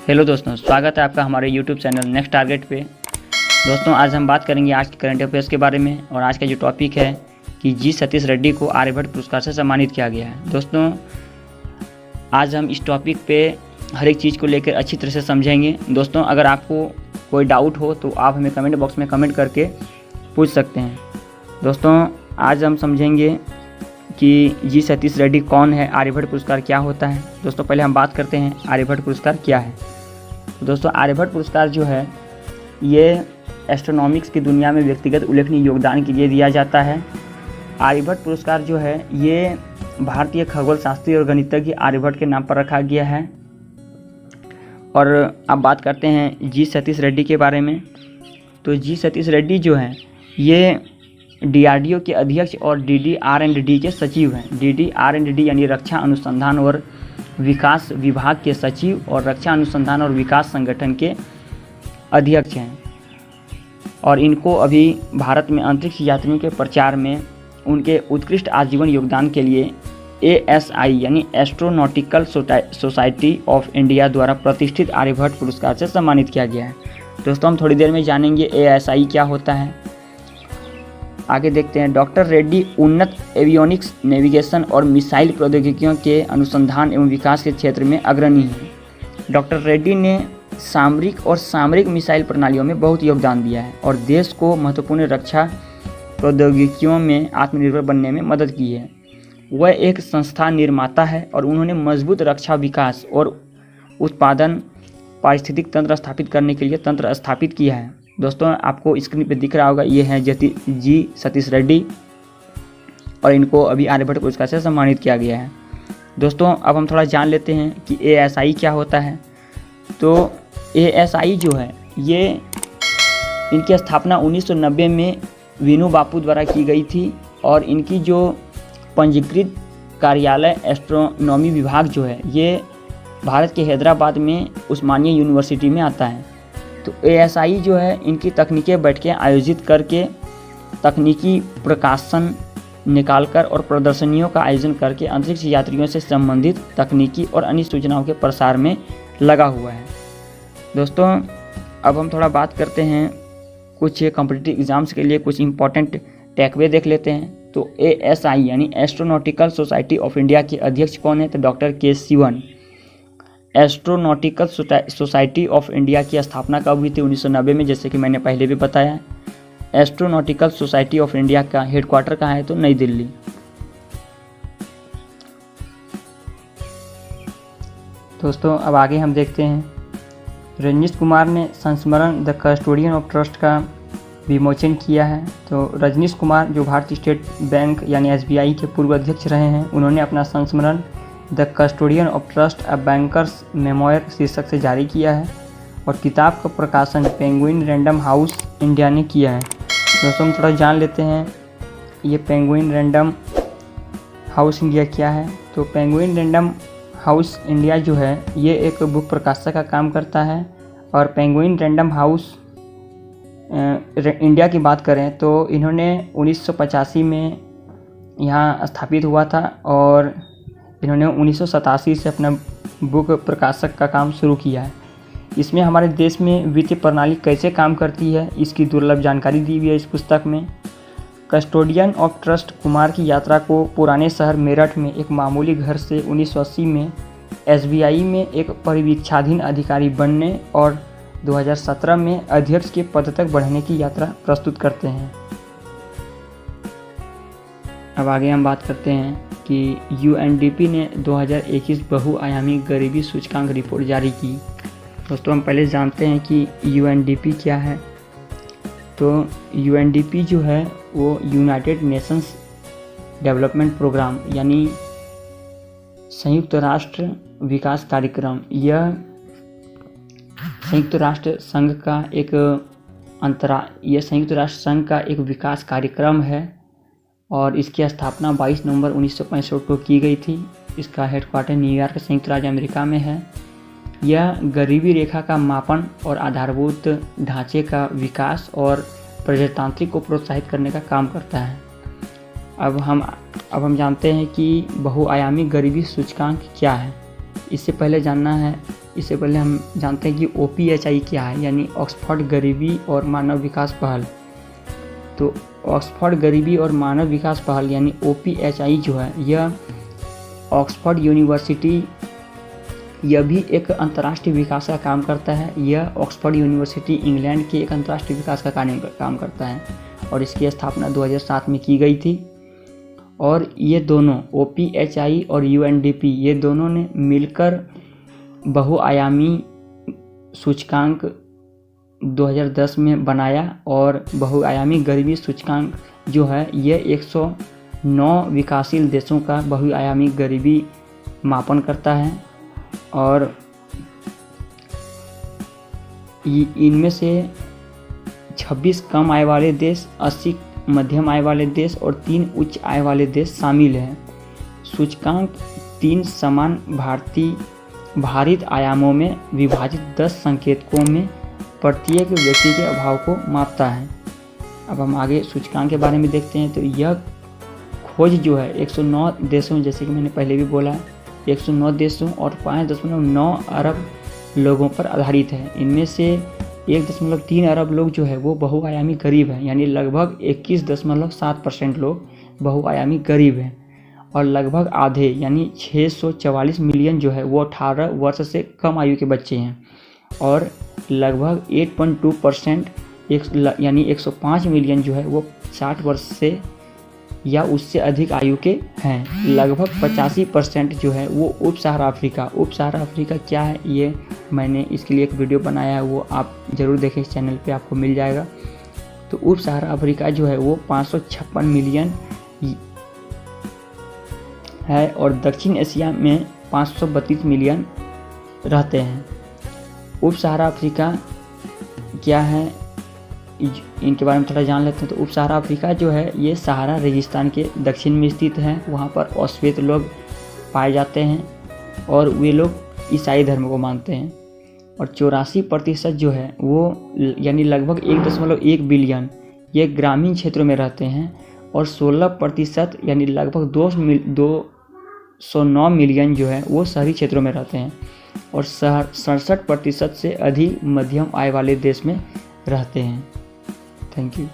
Hello दोस्तों, स्वागत है आपका हमारे YouTube चैनल नेक्स्ट टारगेट पे। दोस्तों, आज हम बात करेंगे आज के करंट अफेयर्स के बारे में। और आज का जो टॉपिक है कि जी सतीश रेड्डी को आर्यभट्ट पुरस्कार से सम्मानित किया गया है। दोस्तों, आज हम इस टॉपिक पे हर एक चीज़ को लेकर अच्छी तरह से समझेंगे। दोस्तों, अगर आपको कोई डाउट हो तो आप हमें कमेंट बॉक्स में कमेंट करके पूछ सकते हैं। दोस्तों, आज हम समझेंगे कि जी सतीश रेड्डी कौन है, आर्यभट्ट पुरस्कार क्या होता है। दोस्तों, पहले हम बात करते हैं आर्यभट्ट पुरस्कार क्या है। तो दोस्तों, आर्यभट्ट पुरस्कार जो है ये एस्ट्रोनॉमिक्स की दुनिया में व्यक्तिगत उल्लेखनीय योगदान के लिए दिया जाता है। आर्यभट्ट पुरस्कार जो है ये भारतीय खगोल शास्त्री और गणितज्ञ आर्यभट्ट के नाम पर रखा गया है। और अब बात करते हैं जी सतीश रेड्डी के बारे में। तो जी सतीश रेड्डी जो है ये DRDO के अध्यक्ष और DDR&D के सचिव हैं। DDR&D यानी रक्षा अनुसंधान और विकास विभाग के सचिव और रक्षा अनुसंधान और विकास संगठन के अध्यक्ष हैं। और इनको अभी भारत में अंतरिक्ष यात्रियों के प्रचार में उनके उत्कृष्ट आजीवन योगदान के लिए ASI यानी एस्ट्रोनॉटिकल सोसाइटी ऑफ इंडिया द्वारा प्रतिष्ठित आर्यभट्ट पुरस्कार से सम्मानित किया गया है। दोस्तों, हम थोड़ी देर में जानेंगे ASI क्या होता है। आगे देखते हैं। डॉक्टर रेड्डी उन्नत एवियोनिक्स, नेविगेशन और मिसाइल प्रौद्योगिकियों के अनुसंधान एवं विकास के क्षेत्र में अग्रणी हैं। डॉक्टर रेड्डी ने सामरिक मिसाइल प्रणालियों में बहुत योगदान दिया है और देश को महत्वपूर्ण रक्षा प्रौद्योगिकियों में आत्मनिर्भर बनने में मदद की है। वह एक संस्था निर्माता है और उन्होंने मजबूत रक्षा विकास और उत्पादन पारिस्थितिक तंत्र स्थापित करने के लिए तंत्र स्थापित किया है। दोस्तों, आपको स्क्रीन पे दिख रहा होगा, ये है जी सतीश रेड्डी और इनको अभी आर्यभट्ट पुरस्कार से सम्मानित किया गया है। दोस्तों, अब हम थोड़ा जान लेते हैं कि ASI क्या होता है। तो ASI जो है ये इनकी स्थापना 1990 में वीनू बापू द्वारा की गई थी और इनकी जो पंजीकृत कार्यालय एस्ट्रोनॉमी विभाग जो है ये भारत के हैदराबाद में उस्मानिया यूनिवर्सिटी में आता है। तो ASI जो है इनकी तकनीकी बैठकें आयोजित करके तकनीकी प्रकाशन निकालकर और प्रदर्शनियों का आयोजन करके अंतरिक्ष यात्रियों से संबंधित तकनीकी और अन्य सूचनाओं के प्रसार में लगा हुआ है। दोस्तों, अब हम थोड़ा बात करते हैं कुछ कॉम्पिटिटिव एग्जाम्स के लिए कुछ इंपॉर्टेंट टैकअवे देख लेते हैं। तो ASI यानी एस्ट्रोनॉटिकल सोसाइटी ऑफ इंडिया के अध्यक्ष कौन है? तो doctor K Sivan. Astronautical society of India की स्थापना कब हुई थी? 1990 में, जैसे कि मैंने पहले भी बताया। एस्ट्रोनॉटिकल सोसाइटी ऑफ इंडिया का हेडक्वार्टर कहाँ है? तो नई दिल्ली। दोस्तों, अब आगे हम देखते हैं। रजनीश कुमार ने संस्मरण द कस्टोडियन ऑफ ट्रस्ट का विमोचन किया है। तो रजनीश कुमार जो भारतीय स्टेट बैंक यानी SBI के पूर्व अध्यक्ष रहे हैं, उन्होंने अपना संस्मरण the custodian of trust a bankers memoir शीर्षक से जारी किया है और किताब का प्रकाशन पेंगुइन रैंडम हाउस इंडिया ने किया है। दोस्तों, हम थोड़ा जान लेते हैं ये पेंगुइन रैंडम हाउस इंडिया क्या है। तो पेंगुइन रैंडम हाउस इंडिया जो है ये एक बुक प्रकाशक का काम करता है। और पेंगुइन रैंडम हाउस इंडिया की बात करें तो इन्होंने 1985 में यहाँ स्थापित हुआ था और इन्होंने 1987 से अपना बुक प्रकाशक का काम शुरू किया है। इसमें हमारे देश में वित्तीय प्रणाली कैसे काम करती है इसकी दुर्लभ जानकारी दी हुई है इस पुस्तक में। कस्टोडियन ऑफ ट्रस्ट कुमार की यात्रा को पुराने शहर मेरठ में एक मामूली घर से 1980 में SBI में एक परिवीक्षाधीन अधिकारी बनने और 2017 में अध्यक्ष के पद तक बढ़ने की यात्रा प्रस्तुत करते हैं। अब आगे हम बात करते हैं कि UNDP ने 2021 बहुआयामी गरीबी सूचकांक रिपोर्ट जारी की। दोस्तों, हम पहले जानते हैं कि UNDP क्या है। तो UNDP जो है वो यूनाइटेड नेशंस डेवलपमेंट प्रोग्राम यानी संयुक्त राष्ट्र विकास कार्यक्रम, यह संयुक्त राष्ट्र संघ का एक विकास कार्यक्रम है और इसकी स्थापना 22 नवंबर 1965 को की गई थी। इसका हेडक्वार्टर न्यूयॉर्क संयुक्त राज्य अमेरिका में है। यह गरीबी रेखा का मापन और आधारभूत ढांचे का विकास और प्रजातांत्रिक को प्रोत्साहित करने का काम करता है। अब हम जानते हैं कि बहुआयामी गरीबी सूचकांक क्या है। इससे पहले जानना है इससे पहले हम जानते हैं कि OPHI क्या है, यानी ऑक्सफोर्ड गरीबी और मानव विकास पहल। तो ऑक्सफोर्ड गरीबी और मानव विकास पहल यानी OPHI जो है, यह ऑक्सफोर्ड यूनिवर्सिटी, यह भी एक अंतर्राष्ट्रीय विकास का काम करता है। यह ऑक्सफोर्ड यूनिवर्सिटी इंग्लैंड के एक अंतर्राष्ट्रीय विकास का काम करता है और इसकी स्थापना 2007 में की गई थी। और ये दोनों OPHI और UNDP, ये दोनों ने मिलकर बहुआयामी सूचकांक 2010 में बनाया और बहुआयामी गरीबी सूचकांक जो है ये 109 विकासशील देशों का बहुआयामी गरीबी मापन करता है। और इनमें से 26 कम आय वाले देश, 80 मध्यम आय वाले देश और 3 उच्च आय वाले देश शामिल हैं। सूचकांक 3 समान भारित आयामों में विभाजित 10 संकेतकों में प्रत्येक व्यक्ति के अभाव को मापता है। अब हम आगे सूचकांक के बारे में देखते हैं। तो यह खोज जो है 109 देशों, जैसे कि मैंने पहले भी बोला, 109 देशों और 5.9 अरब लोगों पर आधारित है। इनमें से 1.3 अरब लोग जो है वो बहुआयामी गरीब हैं, यानी लगभग 21.7% लोग बहुआयामी गरीब हैं। और लगभग आधे यानी 644 मिलियन जो है वो 18 वर्ष से कम आयु के बच्चे हैं। और लगभग 8.2% यानी 105 मिलियन जो है वो 60 वर्ष से या उससे अधिक आयु के हैं। लगभग 85% जो है वो उप सहारा अफ्रीका क्या है, ये मैंने इसके लिए एक वीडियो बनाया है, वो आप ज़रूर देखें, इस चैनल पे आपको मिल जाएगा। तो उप सहारा अफ्रीका जो है वो 556 मिलियन है और दक्षिण एशिया में 532 मिलियन रहते हैं। उप सहारा अफ्रीका क्या है, इनके बारे में थोड़ा जान लेते हैं। तो उप सहारा अफ्रीका जो है ये सहारा रेगिस्तान के दक्षिण में स्थित है। वहाँ पर अश्वेत लोग पाए जाते हैं और वे लोग ईसाई धर्म को मानते हैं। और 84% जो है वो यानी लगभग 1.1 बिलियन ये ग्रामीण क्षेत्रों में रहते हैं। और 16% यानी लगभग 209 मिलियन जो है वो शहरी क्षेत्रों में रहते हैं। और 67% से अधिक मध्यम आय वाले देश में रहते हैं। Thank you.